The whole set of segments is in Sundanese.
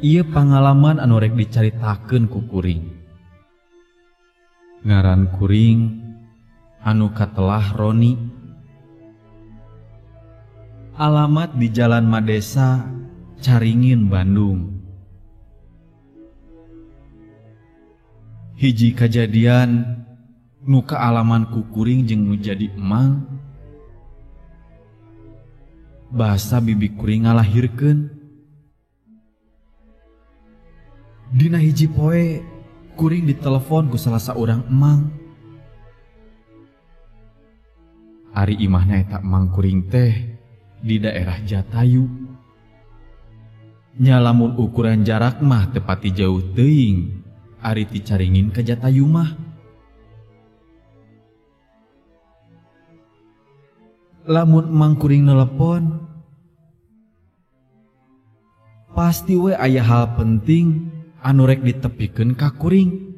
ieu pangalaman anu rek dicaritakeun ku kuring. Ngaran kuring anu katelah Roni. Alamat di Jalan Madesa, Caringin, Bandung. Hiji kajadian nu kaalaman ku kuring jeung nu jadi emang. Bahasa bibi kuring ngalahirkeun. Dina hiji poe kuring ditelepon ku salah saurang emang. Ari imahna eta emang kuring teh di daerah Jatayu. Nya lamun ukuran jarak mah tepati jauh teuing ari ti Caringin ka Jatayu mah. Lamun emang kuring nelepon, pasti we aya hal penting anu rek ditepikeun ka kuring.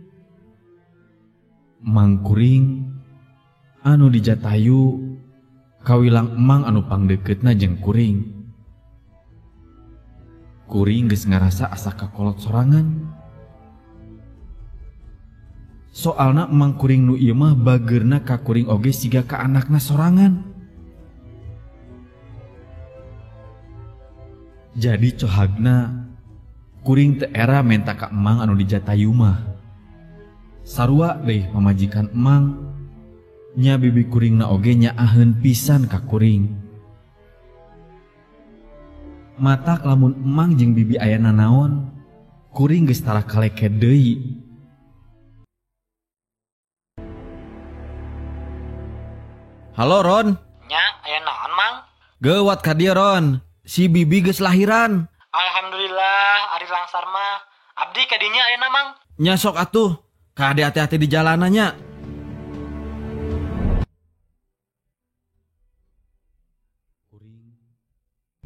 Emang kuring anu di Jatayu kawilang emang anu pangdeuketna jeung kuring. Kuring geus ngarasa asa kakolot sorangan. Soalna emang kuring nu ieu mah bageurna ka kuring oge siga ka anakna sorangan. Jadi cohagna kuring teu era menta ka emang anu di Jatayu mah. Sarua deui pamajikan emang, nya bibi kuringna oge nyaaheun pisan ka kuring. Matak lamun emang jeung bibi aya nanaon, kuring geus tara kaleke deui. Halo Ron. Nya, aya naon, Mang? Geuwat ka dieu Ron. Si bibi geus lahiran. Alhamdulillah, ari langsar mah. Abdi ka dinya ayeuna, Mang. Nya sok atuh, ka hati-hati di jalanan nya.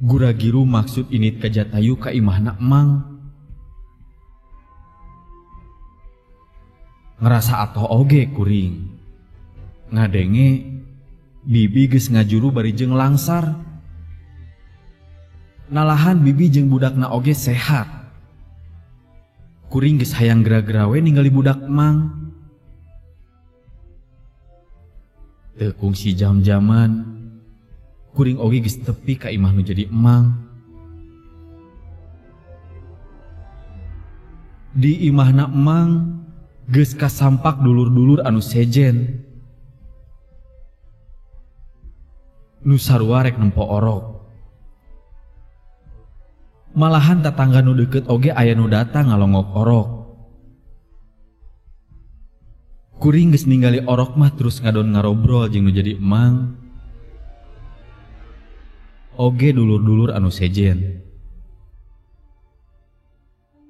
Guragiru maksud init ka Jatayu ka imahna emang. Ngerasa atoh oge kuring. Ngadenge bibi geus ngajuru bari jeung langsar. Nalahan bibi jeung budakna oge sehat. Kuring geus hayang gera-gera we ningali budak emang. Teu kungsi jam-jaman, kuring oge geus tepi ka imah nu jadi emang. Di imahna emang geus kasampak dulur-dulur anu sejen. Nu sarua rek nempo orok. Malahan tatangga nu deukeut oge aya nu datang ngalongok orok. Kuring geus ningali orok mah terus ngadon ngarobrol jeung nu jadi emang. Oge dulur-dulur anu sejen.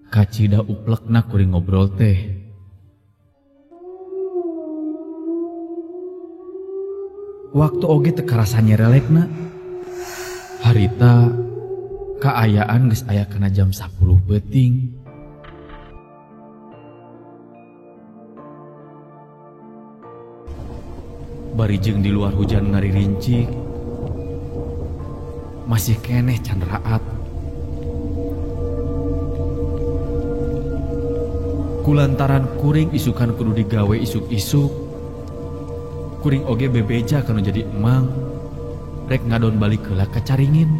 Kacida uplekna kuring ngobrol teh. Waktu oge teu karasa nyerelekna. Harita kaayaan geus aya kana jam 10 peuting. Bari jeung di luar hujan ngaririncik. Masih keneh can raat. Kulantaran kuring isukan kudu digawe isuk-isuk. Kuring oge bebeja kana jadi emang. Rek ngadon balik heula ka Caringin.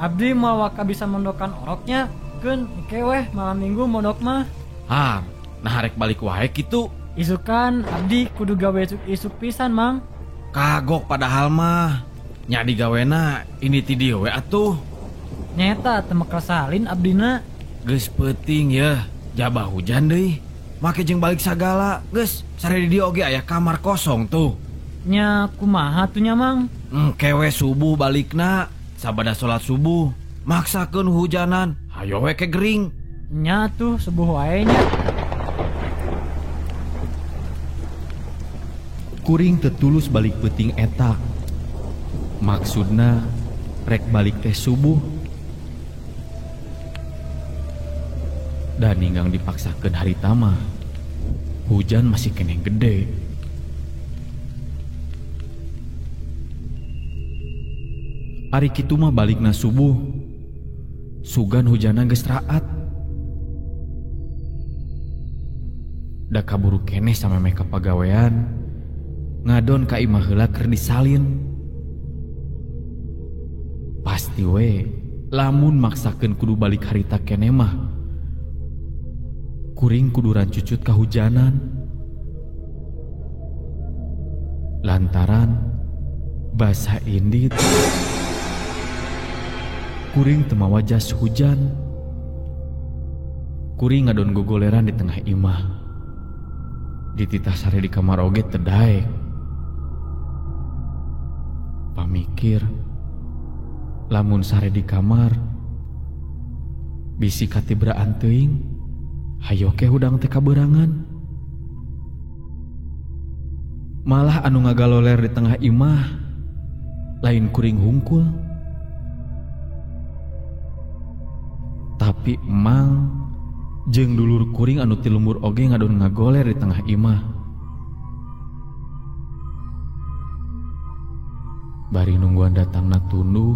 Abdi mau waka bisa mondokan oroknya, keun keweh malam minggu mondok mah. Nah rek balik wae kitu. Isukan abdi kudu gawe isuk pisan, Mang. Kagok padahal mah. Nya digawena ini ti dieu we atuh. Nyeta teu makresalin abdina. Geus peuting ya, jabah hujan deui. Make jeung balik sagala, geus sare di dieu oge aya kamar kosong tuh. Nya kumaha tuh nya, Mang? Kewe subuh balikna. Sabada sholat subuh, maksakeun hujanan, hayo we ke gering. Nya tuh subuh wae nya. Kuring tetulus balik peuting eta. Maksudna rek balik teh subuh. Dan ninggang dipaksakeun harita mah. Hujan masih keneh gede. Ari kitu mah balikna subuh. sugan hujana geus raat. Da kaburu keneh samemeh ka pagawean, ngadon ka imah heula keur disalin. Pasti we, lamun maksakeun kudu balik harita keneh mah, kuring kudu rancucut kahujanan. Lantaran basah indit, kuring teu mawa jas hujan. Kuring ngadon gogoleran di tengah imah. Dititah sare di kamar oge teu daek. Pamikir, lamun sare di kamar, bisi katibraan teuing, hayo ke hudang teh kaberangan. Malah anu ngagaloler di tengah imah, lain kuring hungkul. Tapi emang jeung dulur kuring anu ti lembur oge ngadon ngagoler di tengah imah. Bari nungguan datangna tunduh,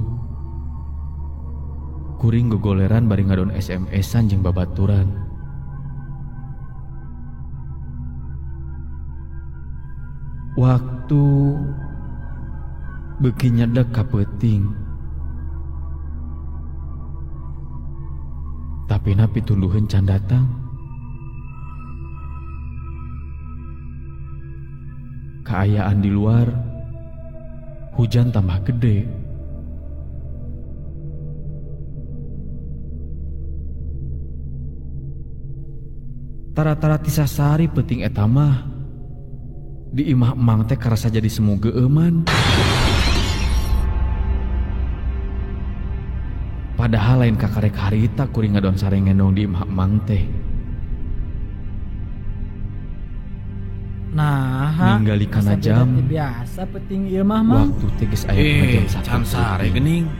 kuring gogoleran bari ngadon SMS-an jeung babaturan. Waktu beuki nyedek ka peuting, tapi napi tunduheun can datang. Kaayaan di luar, hujan tambah gede. Tara-tara tisasari peuting eta mah di imah emang teh karasa jadi semu geueuman. Padahal lain kakarek harita kuring ngadon sare ngendong di imah emang teh. Nah, ninggali kana jam biasa peuting ieu mah mah. Waktu teh geus aya jam 1. Can sare geuning.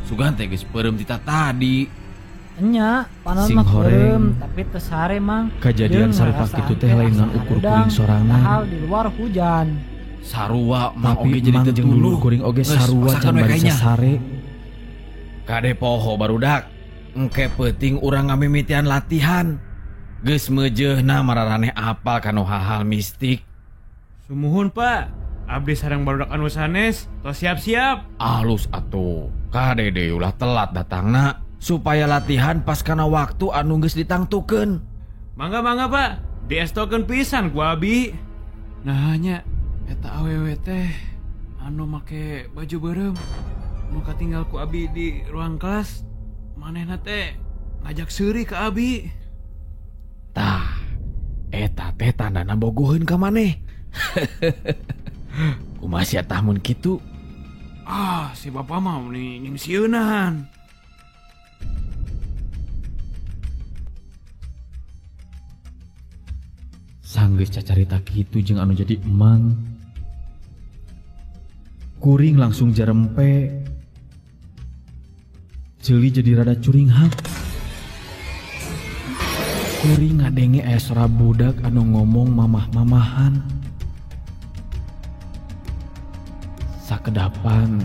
Sugan teh geus peureum ti tadi. Enya, panon Sing mah horeng. peureum tapi teu sare mang. Kajadian sarupa kitu teh lain ngan ukur kuring sorangan. Hal di luar hujan. Sarua mang Tapi oge jadi emang teu jeung dulur kuring oge sarua can bari sasare. Kade poho barudak. Engke peuting urang ngamimitian latihan. Geus meujeuhna mararaneh apal kanu hal-hal mistik. Sumuhun Pak, abdi sareng barudak anu sanes, tos siap-siap. Alus atuh. Kade deui ulah telat datangna. Supaya latihan pas kana waktu anu geus ditangtukeun. Mangga Pak, diestokeun pisan ku abi. Nah nya, eta awewe teh anu make baju beureum nu katinggal ku abi di ruang kelas. Manehna teh ngajak seuri ka abi. Tah, eta teh tandana bogoheun ka maneh. Kumaha sia tah mun kitu? Ah, si bapak mah nih nyingsieunan. Sanggeus cacarita kitu jeung anu jadi emang, kuring langsung jarempe. Ceuli jadi rada curinghak. Kuring ngadenge aya suara budak anu ngomong mamah-mamahan. Sakedapan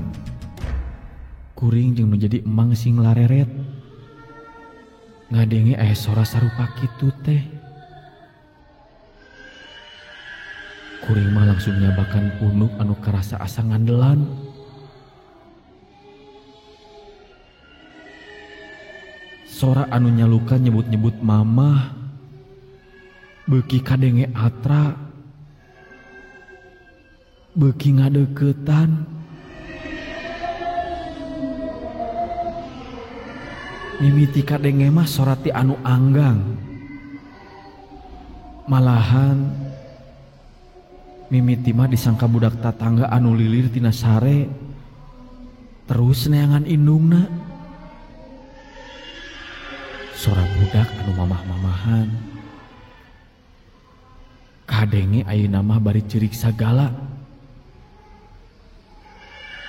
kuring jeung nu jadi emang sing lareret ngadenge aya suara sarupa kitu teh. Kuring mah langsung nyabakan punuk anu karasa asa ngandelan. Sora anu nyalukan nyebut-nyebut mamah, beuki kadenge atra, beuki ngadeuketan. Mimiti kadenge mah sora ti anu anggang. Malahan mimiti mah disangka budak tatangga anu lilir tina sare, terus neangan indungna. Sora budak anu mamah-mamahan. Kadenge ayeuna mah bari ceurik sagala.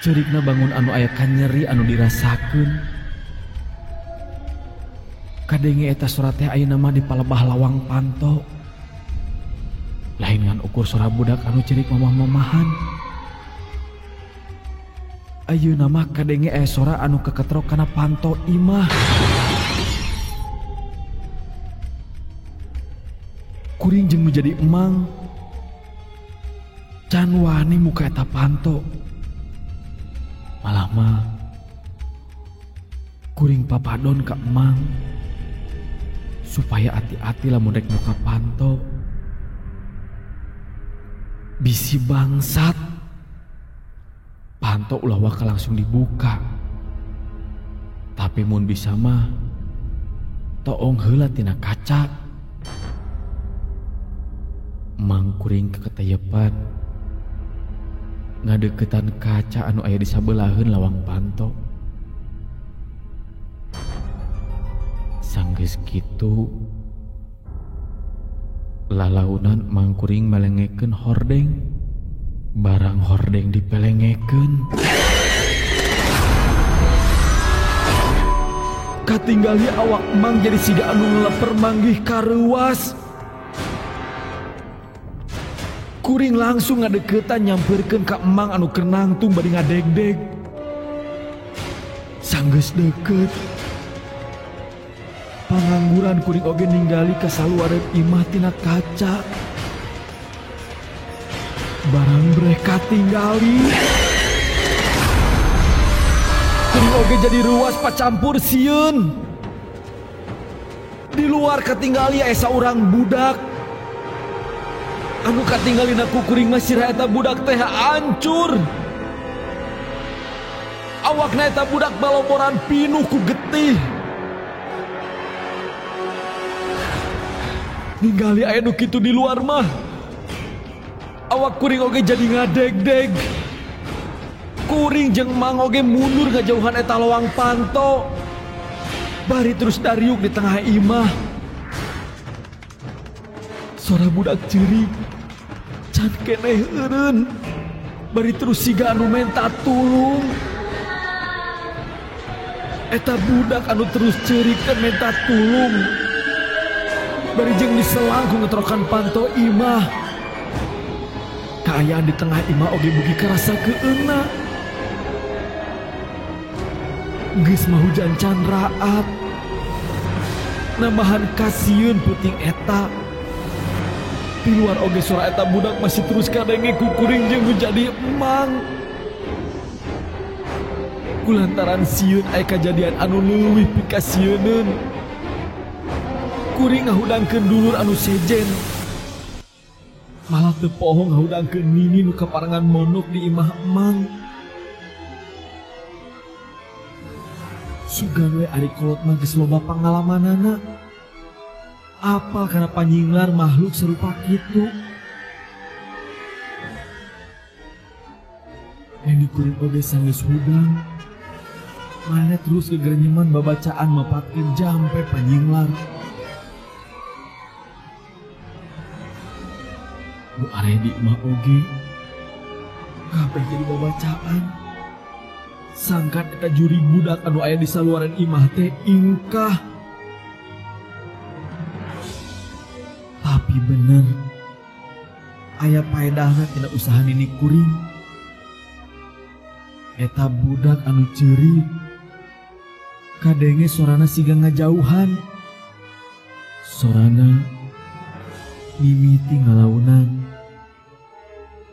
Ceurikna bangun anu aya kanyeri anu dirasakeun. Kadenge eta sora teh ayeuna mah di palebah lawang panto. Lain ngan ukur sora budak anu cerik mamah-mamahan. ayeuna mah kadenge aya sora anu keketrok kana panto imah. Kuring jeung menjadi emang can wani muka eta panto. Malah mah kuring papadon ka emang supaya hati-hati lamun rek muka panto. Bisi bangsat panto ulah waka langsung dibuka. Tapi mun bisa mah toong heula tina kaca. Mang kuring keketayepan ngadeukeutan kaca anu aya di sabeuleheun lawang panto. Sanggeus kitu lalaunan mang kuring melengekeun hordeng. Barang hordeng dipelengekeun. Katinggali awak mang jadi siga anu leper manggih kareuwas. Kuring langsung ngadeuketan nyampeurkeun ka emang anu keur nangtung bari ngadegdeg. Sanggeus deukeut pangangguran kuring oge ninggali kasaluareun imah tina kaca. Barang mereka tinggali. Kuring oge jadi ruas pacampur sieun. Di luar katinggali aya saurang budak. Anu katinggalina ku kuring mah sirah eta budak teh hancur. Awakna eta budak baloboran pinuh ku getih. Ningali aya nu kitu di luar mah awak kuring oge jadi ngadegdeg. Kuring jeung mang oge mundur ngajauhan eta lawang panto. Bari terus dariuk di tengah imah. Sora budak ceurik can keneh eureun. Bari terus siga anu menta tulung. Eta budak anu terus ceurik teh menta tulung. Bari jeung diselang ku ngetrokan panto imah. Kaayaan di tengah imah oge mugi karasa keueuna. Geus mah hujan can raat. Nambahan kasieun puting eta. Di luar oge sora eta budak masih terus kadenge ku kuring jeung menjadi emang. Kulantaran sieun aya kajadian anu leuwih pikasieunun. Kuring ngahudangkeun dulur anu sejen. Malah teu poho ngahudangkeun nini nu kaparangan monok di imah emang. Sugan we ari kolot mah geus loba pangalamanana. Apal kana panjinglar makhluk serupa kitu. Yang dikuring oge sanggeus hudang. Mana terus gegerenyeman babacaan mapatkeun jampe panjinglar. Nu are di imah oge kabeh jadi babacaan. Sangkan eta juri budak anu aya di saluaran imah teh ingkah. Tapi bener aya paedahna tina usaha nini kuring. Eta budak anu ceurik kadenge sorana siga ngajauhan. Sorana mimiti ngalaunan.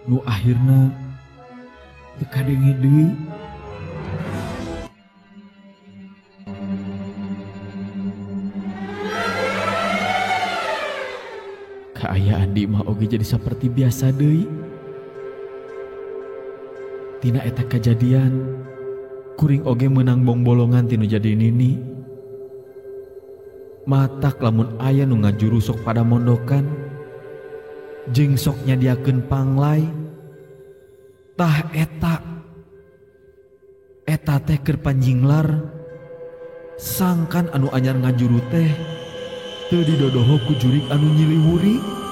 Nu akhirna teu kadenge deui. Kaayaan di imah oge jadi seperti biasa deui. Tina eta kejadian kuring oge meunang bongbolongan tinu jadi nini. Matak lamun aya nu ngajuru sok pada mondokan jeung sok nyadiakeun panglai. Tah eta teh keur panjinglar. Sangkan anu anyar ngajuru teh teu didodoho ku jurik anu nyiliwuri.